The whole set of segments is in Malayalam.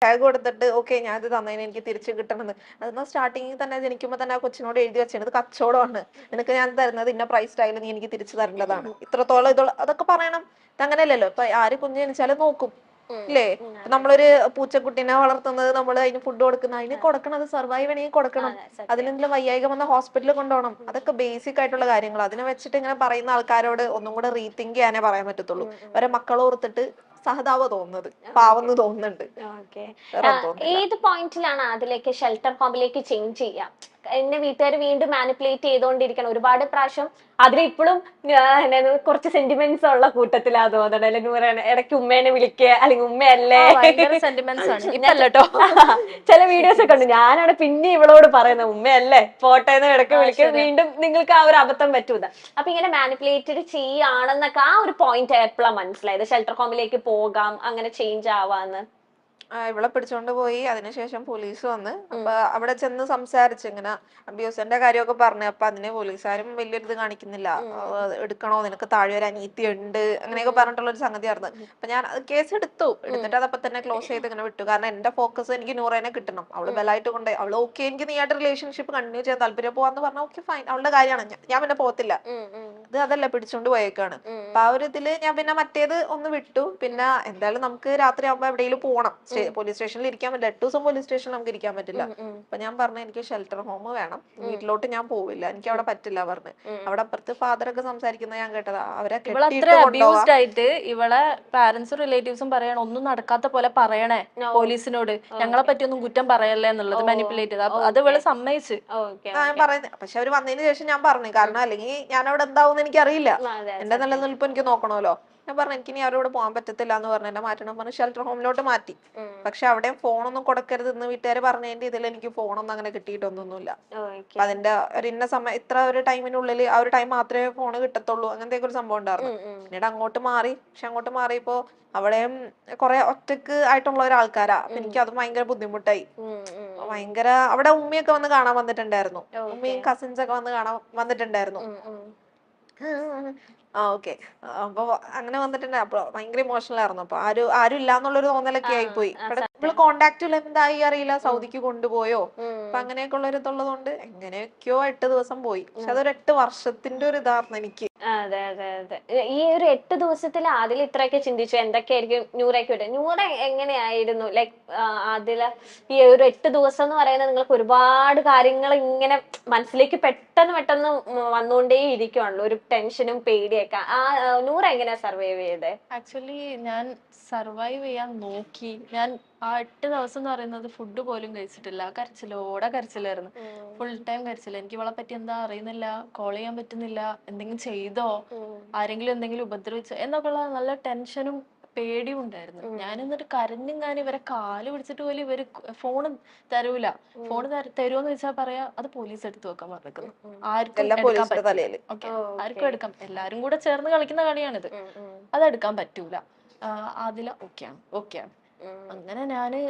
ടാഗ് കൊടുത്തിട്ട് ഓക്കെ ഞാൻ ഇത് തന്നതിന് എനിക്ക് തിരിച്ചു കിട്ടണമെന്ന്. അതെന്നാ സ്റ്റാർട്ടിങ്ങിൽ തന്നെ ജനിക്കുമ്പോൾ തന്നെ ആ കൊച്ചിനോട് എഴുതി വെച്ചാണ് ഇത് കച്ചവടമാണ്, നിനക്ക് ഞാൻ തരുന്നത് ഇന്ന പ്രൈസ് സ്റ്റൈലിൽ നീ എനിക്ക് തിരിച്ചു തരേണ്ടതാണ്, ഇത്രത്തോളം ഇതോളം അതൊക്കെ പറയണം. അങ്ങനെയല്ലല്ലോ. ഇപ്പൊ ആര് കുഞ്ഞ് ജനിച്ചാലും നോക്കും ഇല്ലേ? നമ്മളൊരു പൂച്ചക്കുട്ടീനെ വളർത്തുന്നത്, നമ്മൾ അതിന് ഫുഡ് കൊടുക്കുന്ന, അതിന് കൊടുക്കണത് സർവൈവ് ചെയ്യണമെങ്കിൽ കൊടുക്കണം. അതിലെന്തെങ്കിലും വയ്യായിക വന്ന ഹോസ്പിറ്റലിൽ കൊണ്ടുപോകണം. അതൊക്കെ ബേസിക് ആയിട്ടുള്ള കാര്യങ്ങൾ. അതിനെ വെച്ചിട്ട് ഇങ്ങനെ പറയുന്ന ആൾക്കാരോട് ഒന്നും കൂടെ റീതിങ്ക് ചെയ്യാനേ പറയാൻ പറ്റത്തുള്ളൂ. അവരെ മക്കളോർത്തിട്ട് സഹതാപം തോന്നുന്നത്, പാവന്ന് തോന്നുന്നുണ്ട്. ഏത് പോയിന്റിലാണ് അതിലേക്ക് ഷെൽട്ടർ ഹോമിലേക്ക് ചേഞ്ച് ചെയ്യാം? എന്നെ വീട്ടുകാർ വീണ്ടും മാനിപ്പുലേറ്റ് ചെയ്തുകൊണ്ടിരിക്കണം ഒരുപാട് പ്രാവശ്യം. അതിലിപ്പോഴും കുറച്ച് സെന്റിമെന്റ്സ് ഉള്ള കൂട്ടത്തിലാ തോന്നണം. അല്ലെങ്കിൽ ഇടയ്ക്ക് ഉമ്മേനെ വിളിക്കുക, അല്ലെങ്കിൽ ഉമ്മയല്ലേ സെന്റിമെന്റ്സ് ആണ്. ചില വീഡിയോസ് ഒക്കെ ഉണ്ട്. ഞാനാണ് പിന്നെ ഇവളോട് പറയുന്നത് ഉമ്മയല്ലേ പോട്ടേന്ന് ഇടയ്ക്ക് വിളിക്കുക, വീണ്ടും നിങ്ങൾക്ക് ആ ഒരു അബദ്ധം പറ്റൂല. അപ്പൊ ഇങ്ങനെ മാനിപ്പുലേറ്റഡ് ചെയ്യാണെന്നൊക്കെ ആ ഒരു പോയിന്റ് എപ്പോഴാണ് മനസ്സിലായത് ഷെൽട്ടർ ഹോമിലേക്ക് പോകാം, അങ്ങനെ ചേഞ്ച് ആവാന്ന്? ഇവളെ പിടിച്ചോണ്ട് പോയി. അതിനുശേഷം പോലീസ് വന്ന് അപ്പൊ അവിടെ ചെന്ന് സംസാരിച്ച് ഇങ്ങനെ അബ്യൂസിന്റെ കാര്യമൊക്കെ പറഞ്ഞു. അപ്പൊ അതിന് പോലീസുകാരും വലിയൊരിത് കാണിക്കുന്നില്ല. എടുക്കണോ, നിനക്ക് താഴെ ഒരു അനീതി ഉണ്ട്, അങ്ങനെയൊക്കെ പറഞ്ഞിട്ടുള്ള ഒരു സംഗതിയായിരുന്നു. അപ്പൊ ഞാൻ കേസ് എടുത്തിട്ട് അതപ്പൊ തന്നെ ക്ലോസ് ചെയ്ത് ഇങ്ങനെ വിട്ടു. കാരണം എന്റെ ഫോക്കസ് എനിക്ക് നൂറേനെ കിട്ടണം. അവള് ബലായിട്ട് കൊണ്ട് അവള് ഓക്കെ എനിക്ക് നീയായിട്ട് റിലേഷൻഷിപ്പ് കണ്ടിന്യൂ ചെയ്യാൻ താല്പര്യം പോവാന്ന് പറഞ്ഞാൽ ഓക്കെ ഫൈൻ, അവളുടെ കാര്യമാണ്. ഞാൻ പിന്നെ പോകത്തില്ല. ഇത് അതല്ല, പിടിച്ചോണ്ട് പോയേക്കാണ്. അപ്പൊ ആ ഒരു ഇതില് ഞാൻ പിന്നെ മറ്റേത് ഒന്ന് വിട്ടു. പിന്നെ എന്തായാലും നമുക്ക് രാത്രി ആകുമ്പോ എവിടെയെങ്കിലും പോകണം. പോലീസ് സ്റ്റേഷനിൽ ഇരിക്കാൻ പറ്റില്ല. 8 ദിവസം പോലീസ് സ്റ്റേഷനിൽ നമുക്ക് ഇരിക്കാൻ പറ്റില്ല. അപ്പൊ ഞാൻ പറഞ്ഞു എനിക്ക് ഷെൽട്ടർ ഹോം വേണം, വീട്ടിലോട്ട് ഞാൻ പോവില്ല, എനിക്ക് അവിടെ പറ്റില്ല പറഞ്ഞു. അവിടെ അപ്പുറത്ത് ഫാദർ ഒക്കെ സംസാരിക്കുന്നത് ഞാൻ കേട്ടതാ. അവരെ ഇവളത്ര അബ്യൂസ്ഡ് ആയിട്ട് ഇവളെ പാരന്റ്സും റിലേറ്റീവ്സും പറയണം ഒന്നും നടക്കാത്ത പോലെ പറയണേ പോലീസിനോട്, ഞങ്ങളെ പറ്റി ഒന്നും കുറ്റം പറയല്ലേ എന്നുള്ളത് മാനിപ്പുലേറ്റ് ചെയ്ത്. അത് ഇവള് സമ്മതിച്ച് ഞാൻ പറയുന്നത്. പക്ഷെ അവര് വന്നതിന് ശേഷം ഞാൻ പറഞ്ഞു, കാരണം അല്ലെങ്കിൽ ഞാൻ അവിടെ എന്താവും എനിക്ക് അറിയില്ല. എന്റെ നിലനിൽപ്പ് എനിക്ക് നോക്കണമല്ലോ. ഞാൻ പറഞ്ഞു എനിക്ക് ഇനി അവരോട് പോകാൻ പറ്റത്തില്ല എന്ന് പറഞ്ഞു. എന്നെ മാറ്റണം പറഞ്ഞു ഷെൽട്ടർ ഹോമിലോട്ട് മാറ്റി. പക്ഷെ അവിടെയും ഫോണൊന്നും കൊടുക്കരുത് എന്ന് വീട്ടുകാർ പറഞ്ഞതിന്റെ ഇതിൽ എനിക്ക് ഫോണൊന്നും അങ്ങനെ കിട്ടിയിട്ടൊന്നുമില്ല. അപ്പൊ അതിന്റെ ഒരു ഇന്ന സമയം ഇത്ര ഒരു ടൈമിനുള്ളിൽ ആ ഒരു ടൈം മാത്രമേ ഫോണ് കിട്ടത്തുള്ളൂ, അങ്ങനത്തെ ഒരു സംഭവം ഉണ്ടായിരുന്നു. പിന്നീട് അങ്ങോട്ട് മാറി. പക്ഷെ അങ്ങോട്ട് മാറിയപ്പോ അവിടെയും കുറെ ഒറ്റക്ക് ആയിട്ടുള്ള ഒരാൾക്കാരാ. അപ്പൊ എനിക്ക് അത് ഭയങ്കര ബുദ്ധിമുട്ടായി. ഭയങ്കര അവിടെ ഉമ്മയൊക്കെ വന്ന് കാണാൻ വന്നിട്ടുണ്ടായിരുന്നു. ഉമ്മയും കസിൻസ് ഒക്കെ വന്നിട്ടുണ്ടായിരുന്നു. ഓക്കെ. അപ്പൊ അങ്ങനെ വന്നിട്ടുണ്ട്. അപ്പൊ ഭയങ്കര ഇമോഷണൽ ആയിരുന്നു. അപ്പൊ ആരും ഇല്ലാന്നുള്ളൊരു തോന്നലൊക്കെ ആയിപ്പോയി. ഇവിടെ കോണ്ടാക്റ്റിൽ എന്തായി അറിയില്ല, സൗദിക്ക് കൊണ്ടുപോയോ, അപ്പൊ അങ്ങനെയൊക്കെ ഉള്ള ഒരു ഇതുള്ളത് കൊണ്ട് എങ്ങനെയൊക്കെയോ 8 ദിവസം പോയി. പക്ഷെ അതൊരു 8 വർഷത്തിന്റെ ഒരു ഇതായിരുന്നു എനിക്ക്. അതെ അതെ അതെ. ഈ ഒരു 8 ദിവസത്തിൽ അതിൽ ഇത്രയൊക്കെ ചിന്തിച്ചു എന്തൊക്കെയായിരിക്കും നൂറയ്ക്ക് വിട്ടത്? നൂറ എങ്ങനെയായിരുന്നു ലൈക് അതില് ഈ ഒരു 8 ദിവസം എന്ന് പറയുന്നത് നിങ്ങൾക്ക് ഒരുപാട് കാര്യങ്ങൾ ഇങ്ങനെ മനസ്സിലേക്ക് പെട്ടെന്ന് പെട്ടെന്ന് വന്നുകൊണ്ടേ ഇരിക്കുവാണല്ലോ, ഒരു ടെൻഷനും പേടിയൊക്കെ. ആ നൂറ എങ്ങനെയാ സർവൈവ് ചെയ്തേ? ആക്ച്വലി ഞാൻ സർവൈവ് ചെയ്യാൻ നോക്കി. ഞാൻ ആ 8 ദിവസം എന്ന് പറയുന്നത് ഫുഡ് പോലും കഴിച്ചിട്ടില്ല. കരച്ചിലോടെ കരച്ചിലായിരുന്നു, ഫുൾ ടൈം കരച്ചില്ല. എനിക്ക് ഇവളെ പറ്റി എന്താ അറിയുന്നില്ല, കോൾ ചെയ്യാൻ പറ്റുന്നില്ല, എന്തെങ്കിലും ചെയ്തോ, ആരെങ്കിലും എന്തെങ്കിലും ഉപദ്രവിച്ചോ എന്നൊക്കെയുള്ള നല്ല ടെൻഷനും പേടിയും ഉണ്ടായിരുന്നു. ഞാൻ എന്നിട്ട് കരഞ്ഞും ഞാൻ ഇവരെ കാല് പിടിച്ചിട്ട് പോലും ഇവര് ഫോൺ തരൂല. ഫോൺ തരുമോന്ന് ചോദിച്ചാൽ പറയാ അത് പോലീസ് എടുത്തു വെക്കാൻ പറഞ്ഞിരിക്കുന്നു, ആർക്കും എടുക്കാൻ പറ്റില്ല. ഓക്കെ, ആർക്കും എടുക്കാം, എല്ലാരും കൂടെ ചേർന്ന് കളിക്കുന്ന കളിയാണിത്, അതെടുക്കാൻ പറ്റൂല. അതില ഓക്കെയാണ്. അങ്ങനെ ഞാന്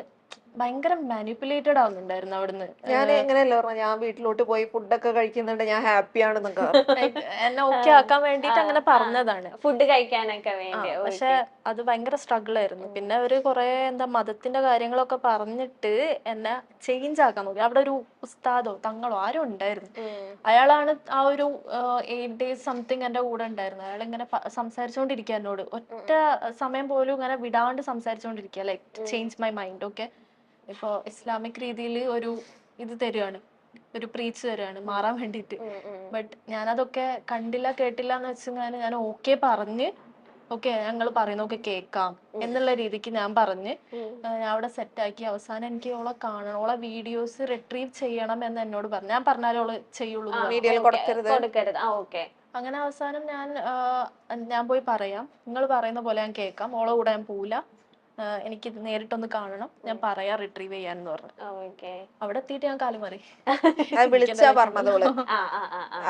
ഭയങ്കര മാനിപ്പുലേറ്റഡ് ആവുന്നുണ്ടായിരുന്നു അവിടുന്ന്. ഞാൻ എങ്ങനെയല്ല പറഞ്ഞ, ഞാൻ വീട്ടിലോട്ട് പോയി ഫുഡൊക്കെ കഴിക്കുന്നുണ്ട്, ഞാൻ ഹാപ്പി ആണെന്നൊക്കെ എന്നെ ഓക്കെ ആക്കാൻ വേണ്ടിട്ട് അങ്ങനെ പറഞ്ഞതാണ്, ഫുഡ് കഴിക്കാനൊക്കെ വേണ്ടി. പക്ഷെ അത് ഭയങ്കര സ്ട്രഗിൾ ആയിരുന്നു. പിന്നെ അവര് കുറെ മതത്തിന്റെ കാര്യങ്ങളൊക്കെ പറഞ്ഞിട്ട് എന്നെ ചേഞ്ച് ആക്കാൻ നോക്കി. അവിടെ ഒരു ഉസ്താദോ തങ്ങളോ ആരും ഉണ്ടായിരുന്നു. അയാളാണ് ആ ഒരു 8 days സംതിങ് എന്റെ കൂടെ ഉണ്ടായിരുന്നു. അയാൾ ഇങ്ങനെ സംസാരിച്ചുകൊണ്ടിരിക്കുക എന്നോട്, ഒറ്റ സമയം പോലും ഇങ്ങനെ വിടാണ്ട് സംസാരിച്ചുകൊണ്ടിരിക്കുക, like change my mind. Okay, ഇപ്പൊ ഇസ്ലാമിക് രീതിയിൽ ഒരു ഇത് തരുവാണ്, ഒരു പ്രീച്ച് തരുവാണ് മാറാൻ വേണ്ടിയിട്ട്. ബട്ട് ഞാനതൊക്കെ കണ്ടില്ല കേട്ടില്ല എന്ന് വെച്ചാൽ ഞാൻ ഓക്കെ പറഞ്ഞ് ഓക്കെ ഞങ്ങൾ പറയുന്നൊക്കെ കേൾക്കാം എന്നുള്ള രീതിക്ക് ഞാൻ പറഞ്ഞ് ഞാൻ അവിടെ സെറ്റാക്കി. അവസാനം എനിക്ക് ഓളെ കാണണം, ഓളെ വീഡിയോസ് റിട്രീവ് ചെയ്യണം എന്ന് എന്നോട് പറഞ്ഞു. ഞാൻ പറഞ്ഞാലും ഓള് ചെയ്യുള്ളൂ. അങ്ങനെ അവസാനം ഞാൻ പോയി പറയാം, നിങ്ങൾ പറയുന്ന പോലെ ഞാൻ കേൾക്കാം, ഓളെ കൂടെ ഞാൻ പോവില്ല, എനിക്ക് നേരിട്ടൊന്ന് കാണണം, ഞാൻ പറയാം റിട്രീവ് ചെയ്യാന്ന് പറഞ്ഞു. അവിടെ എത്തിയിട്ട് ഞാൻ കാല് മാറി വിളിച്ചാ പറഞ്ഞതോള്.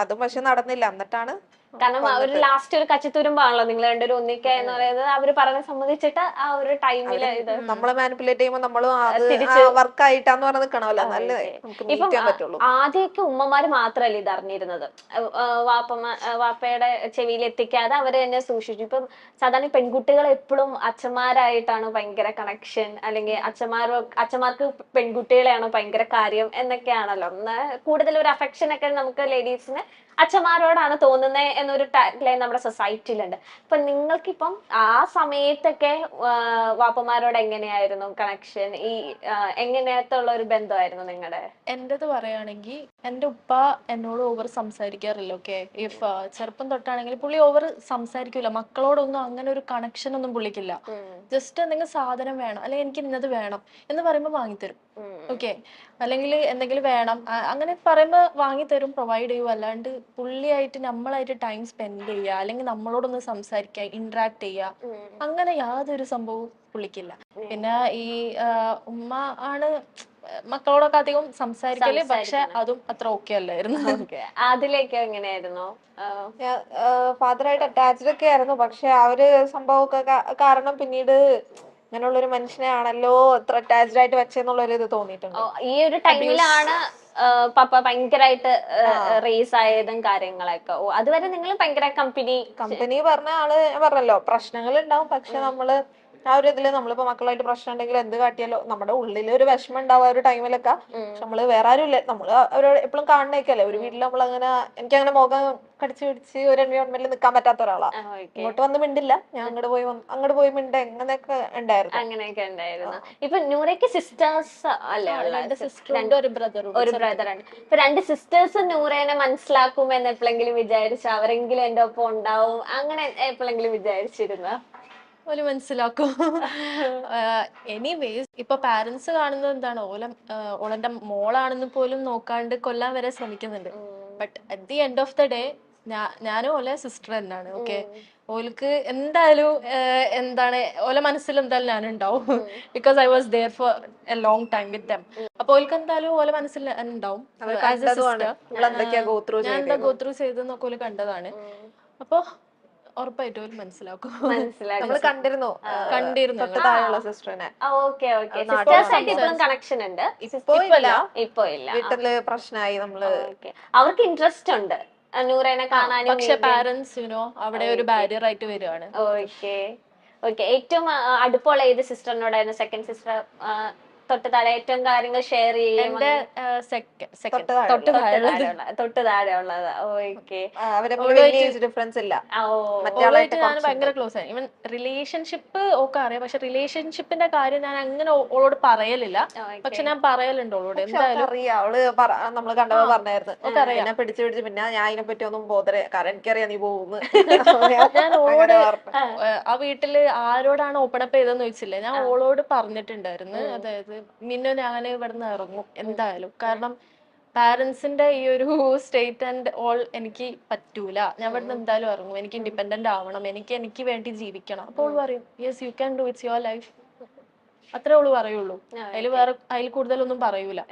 അതും പക്ഷെ നടന്നില്ല. എന്നിട്ടാണ് കാരണം ഒരു ലാസ്റ്റ് ഒരു കച്ചിത്തുരുമ്പാണല്ലോ നിങ്ങൾ രണ്ടുപേരും ഒന്നിക്കുക എന്ന് പറയുന്നത്. അവര് പറഞ്ഞ സമ്മതിച്ചിട്ട് ആ ഒരു ടൈമില് ഇത് നമ്മളെ മാനിപ്പുലേറ്റ് ചെയ്യുമ്പോൾ നമ്മളും അത് തിരിച്ച് വർക്ക് ആയിട്ടാന്ന് പറഞ്ഞ് നിൽക്കണമല്ലോ, നല്ല നമുക്ക് മീറ്റ് ഇപ്പം ചെയ്യാൻ പറ്റുള്ളൂ. ആദ്യമൊക്കെ ഉമ്മമാര് മാത്രല്ലേ ഇത് അറിഞ്ഞിരുന്നത്, വാപ്പയുടെ ചെവിയിൽ എത്തിക്കാതെ അവര് തന്നെ സൂക്ഷിച്ചു. ഇപ്പം സാധാരണ പെൺകുട്ടികൾ എപ്പോഴും അച്ഛന്മാരായിട്ടാണ് ഭയങ്കര കണക്ഷൻ, അല്ലെങ്കിൽ അച്ഛന്മാർക്ക് പെൺകുട്ടികളെയാണോ ഭയങ്കര കാര്യം എന്നൊക്കെയാണല്ലോ. കൂടുതൽ ഒരു അഫെക്ഷൻ ഒക്കെ നമുക്ക് ലേഡീസിന് അച്ഛന്മാരോടാണ് തോന്നുന്നത് എന്നൊരു ടാഗ്ലൈൻ നമ്മുടെ സൊസൈറ്റിയിലുണ്ട്. ഇപ്പൊ നിങ്ങൾക്കിപ്പം ആ സമയത്തൊക്കെ വാപ്പമാരോട് എങ്ങനെയായിരുന്നു കണക്ഷൻ? ഈ എങ്ങനെയത്തെ ഉള്ള ഒരു ബന്ധമായിരുന്നു നിങ്ങളുടെ? എന്റേത് പറയുകയാണെങ്കിൽ എന്റെ ഉപ്പ എന്നോട് ഓവർ സംസാരിക്കാറില്ല. ഓക്കെ, ഇഫ് ചെറുപ്പം തൊട്ടാണെങ്കിൽ പുള്ളി ഓവർ സംസാരിക്കൂല, മക്കളോടൊന്നും അങ്ങനെ ഒരു കണക്ഷൻ ഒന്നും പുള്ളിക്കില്ല. ജസ്റ്റ് എന്തെങ്കിലും സാധനം വേണം അല്ലെങ്കിൽ എനിക്ക് ഇന്നത് വേണം എന്ന് പറയുമ്പോൾ വാങ്ങിത്തരും. ഓക്കെ, അല്ലെങ്കിൽ എന്തെങ്കിലും വേണം അങ്ങനെ പറയുമ്പോൾ വാങ്ങിത്തരും, പ്രൊവൈഡ് ചെയ്യും. അല്ലാണ്ട് പുള്ളിയായിട്ട് നമ്മളായിട്ട് ടൈം സ്പെൻഡ് ചെയ്യുക അല്ലെങ്കിൽ നമ്മളോടൊന്ന് സംസാരിക്കുക, ഇന്ററാക്ട് ചെയ്യുക, അങ്ങനെ യാതൊരു സംഭവവും പുള്ളിക്കില്ല. പിന്നെ ഈ ഉമ്മ ആണ് മക്കളോടൊക്കെ അധികം സംസാരിക്കല്, പക്ഷെ അതും അത്ര ഓക്കെ അല്ലായിരുന്നു. അതിലേക്ക് എങ്ങനെയായിരുന്നു? ഫാദറായിട്ട് അറ്റാച്ച്ഡ് ഒക്കെ ആയിരുന്നു, പക്ഷെ ആ ഒരു സംഭവമൊക്കെ കാരണം പിന്നീട് അങ്ങനെയുള്ളൊരു മനുഷ്യനെ ആണല്ലോ അത്ര അറ്റാച്ച്ഡ് ആയിട്ട് വെച്ചെന്നുള്ളൊരു ഇത് തോന്നിയിട്ടുണ്ട്. ഈ ഒരു ടൈമിലാണ് പപ്പ ഭയങ്കരമായിട്ട് റേസ് ആയതും കാര്യങ്ങളൊക്കെ. അതുവരെ നിങ്ങൾ ഭയങ്കര കമ്പനി പറഞ്ഞ ആള് ഞാൻ പറഞ്ഞല്ലോ പ്രശ്നങ്ങൾ ഉണ്ടാവും, പക്ഷെ നമ്മള് ആ ഒരു ഇതില് നമ്മളിപ്പോ മക്കളായിട്ട് പ്രശ്നം ഉണ്ടെങ്കിൽ എന്ത് കാട്ടിയാലോ നമ്മുടെ ഉള്ളിൽ ഒരു വിഷമം ഉണ്ടാവും ആ ഒരു ടൈമിലൊക്കെ. പക്ഷെ നമ്മള് വേറെ ആരും ഇല്ല, നമ്മള് അവരോട് എപ്പോഴും കാണണേക്കല്ലേ. ഒരു വീട്ടിൽ നമ്മളങ്ങനെ എനിക്കങ്ങനെ മുഖം കടിച്ചു പിടിച്ച് ഒരു എൻവയോൺമെന്റിൽ നിൽക്കാൻ പറ്റാത്ത ഒരാളാ. ഇങ്ങോട്ട് വന്ന് മിണ്ടില്ല, ഞാൻ അങ്ങോട്ട് പോയി മിണ്ട, അങ്ങനെയൊക്കെ ഉണ്ടായിരുന്നു. അങ്ങനെയൊക്കെ ഉണ്ടായിരുന്നു. ഇപ്പൊ നൂറയ്ക്ക് സിസ്റ്റേഴ്സ് അല്ലേ? ഒരു ബ്രദർ ഉണ്ട്. ഇപ്പൊ 2 സിസ്റ്റേഴ്സ് നൂറേനെ മനസ്സിലാക്കുമെന്ന് എപ്പോഴെങ്കിലും വിചാരിച്ചു? അവരെങ്കിലും എന്റെ ഒപ്പം ഉണ്ടാവും അങ്ങനെ എപ്പോഴെങ്കിലും വിചാരിച്ചിരുന്ന? ഓല് മനസ്സിലാക്കും. എനിവേസ് ഇപ്പൊ പാരന്റ്സ് കാണുന്നത് എന്താണ്, ഓളെന്റെ മോളാണെന്ന് പോലും നോക്കാണ്ട് കൊല്ലാൻ വരെ ശ്രമിക്കുന്നുണ്ട്. But at the end of the day ഞാനും ഓലെ സിസ്റ്റർ തന്നെയാണ്. ഓക്കെ, ഓൾക്ക് എന്തായാലും എന്താണ് ഓലെ മനസ്സിൽ എന്തായാലും ഞാനുണ്ടാവും. Because I was there for a long time with them. അപ്പൊ ഓൾക്ക് എന്തായാലും ഓലെ മനസ്സിൽ ഉണ്ടാവും. ആസ് എ സിസ്റ്റർ ഞാൻ എന്താ ഗോ ത്രൂ ചെയ്തെന്നൊക്കെ ഓല് കണ്ടതാണ്. അപ്പൊ ഉറപ്പായിട്ടും ഓല് മനസ്സിലാക്കും. നമ്മള് കണ്ടിരുന്നു സിസ്റ്ററിനെ. കണക്ഷൻ ഉണ്ട്. ഇപ്പൊ ഇല്ല. വീട്ടില് പ്രശ്നമായി. നമ്മള് അവർക്ക് ഇൻട്രസ്റ്റ് ഉണ്ട് നൂറേനെ കാണാനും. പക്ഷെ പാരന്റ്സ് അവിടെ ഒരു ബാരിയർ ആയിട്ട് വരികയാണ്. ഓക്കെ. ഏറ്റവും അടുപ്പമുള്ള ഏത് സിസ്റ്ററിനോടായിരുന്നു? സെക്കൻഡ് സിസ്റ്റർ തൊട്ട് താഴെ ഏറ്റവും കാര്യങ്ങൾ ഷെയർ ചെയ്യും? തൊട്ട് താഴെ ഉള്ളത്. ഓക്കെ. ഡിഫറൻസ് ഇല്ല. ഞാൻ ഭയങ്കര ക്ലോസ് ആയി. ഇവൻ റിലേഷൻഷിപ്പ് ഒക്കെ അറിയാം, പക്ഷെ റിലേഷൻഷിപ്പിന്റെ കാര്യം ഞാൻ അങ്ങനെ ഓളോട് പറയലില്ല. പക്ഷെ ഞാൻ പറയലുണ്ട് ഓളോട്. എന്തായാലും അവള് നമ്മള് കണ്ടപ്പോ പറഞ്ഞായിരുന്നു എന്നെ പിടിച്ച് പിന്നെ ഞാൻ അതിനെ പറ്റി ഒന്നും ബോധര, കാരണം എനിക്കറിയാം നീ പോകുന്നു. ഞാൻ ഓളോട് ആ വീട്ടില് ആരോടാണ് ഓപ്പൺ അപ്പ് ചെയ്തെന്ന് ചോദിച്ചില്ലേ, ഞാൻ ഓളോട് പറഞ്ഞിട്ടുണ്ടായിരുന്നു. അതായത് മിന്നു ഞാൻ ഇവിടുന്ന് ഇറങ്ങും എന്തായാലും, കാരണം പാരന്റ്സിന്റെ ഈ ഒരു സ്റ്റേറ്റ് ആൻഡ് ഓൾ എനിക്ക് പറ്റൂല, ഞാൻ ഇവിടുന്ന് എന്തായാലും ഇറങ്ങും, എനിക്ക് ഇൻഡിപെൻഡന്റ് ആവണം, എനിക്ക് വേണ്ടി ജീവിക്കണം. അപ്പോൾ ഓള് പറയും yes you can do, it's your life. അത്രേ ഓള് പറയുള്ളൂ, അതിൽ കൂടുതലൊന്നും പറയൂല.